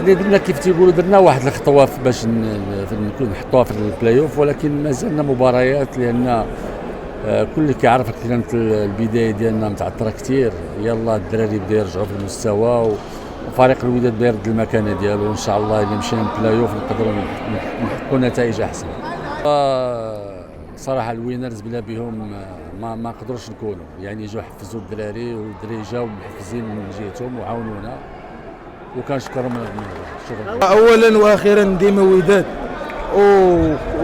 حنا درنا كيف تيقولوا درنا واحد الخطوه باش نحطوها في البلاي اوف، ولكن مازلنا مباريات، لان كل كيعرف كانت البدايه ديالنا متعثره كثير. يلا الدراري بداو يرجعوا في المستوى، وفريق الوداد بيرد المكانه ديالو، وان شاء الله الا مشينا البلاي اوف نقدروا نحققوا نتائج احسن. صراحه الوينرز بلا بهم ما نقدروش نكونوا، يعني جاو حفزوا الدراري، والدراري جاو محفزين من جهتهم وعاونونا، وكنشكرهم. شكرا. اولا واخيرا ديما وداد،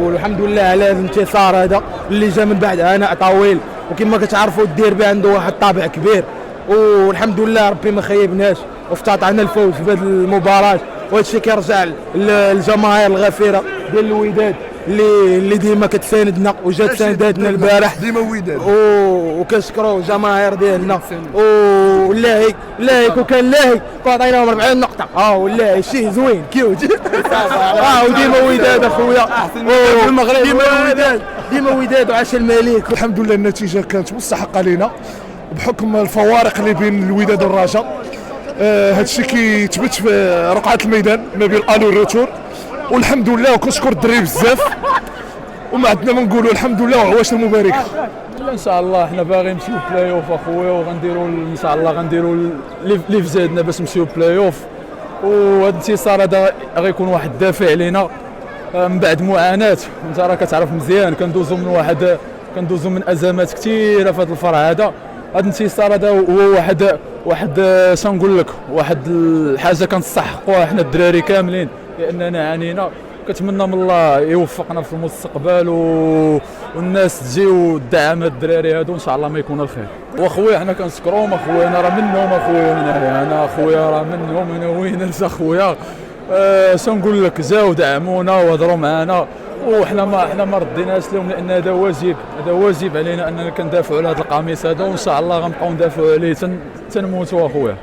والحمد لله على هذا الانتصار هذا اللي جا من بعد عناء طويل، وكما كتعرفوا الديربي عنده واحد الطابع كبير، والحمد لله ربي ما خيبناش وافتتحنا الفوز في هذه المباراه. وهذا الشيء كيرجع للجماهير الغفيره ديال الوداد اللي ديما كتساندنا وجات سانداتنا البارح ديما وداد، وكنشكروا الجماهير ديالنا. والله لاهيك وكان لاهيك كنعطيناهم 40 نقطه. والله شيء زوين كيوت. وديما وداد اخويا، المغرب ديما وداد وعاش الملك. الحمد لله النتيجه كانت مستحقه لنا بحكم الفوارق اللي بين الوداد والرجاء. هذا الشيء كيتثبت في رقعه الميدان ما بين الالو والروتور، والحمد لله. وكنشكر الدراري بزاف، وما عندنا ما نقولوا الحمد لله وعواش المبارك. ان شاء الله حنا باغي نمشيو بلاي اوف اخويا، وغنديروا ان شاء الله غنديروا اللي في زادنا باش نمشيو بلاي اوف. وهذا الانتصار هذا غيكون واحد الدافع علينا من بعد معاناه. انت راه كتعرف مزيان كندوزو من ازمات كثيره في هذا الفرع هذا. هذا الانتصار هذا هو واحد شنقول لك، واحد الحاجه كنستحقوها حنا الدراري كاملين، لاننا عانينا. كنتمنى من الله يوفقنا في المستقبل، والناس تجي وتدعم الدراري هادو، ان شاء الله ما يكون الخير. واخويا حنا كنشكروهم اخويا، انا راه منهم اخويا، انا اخويا راه منهم، انا وين اخويا. شنقول لك، جاو دعمونا وهضروا معنا، وحنا ما رديناش لهم، لان هذا واجب علينا اننا كندافعوا على هذا القميص هذا، وان شاء الله غنبقاو ندافعوا عليه تنموتوا اخويا.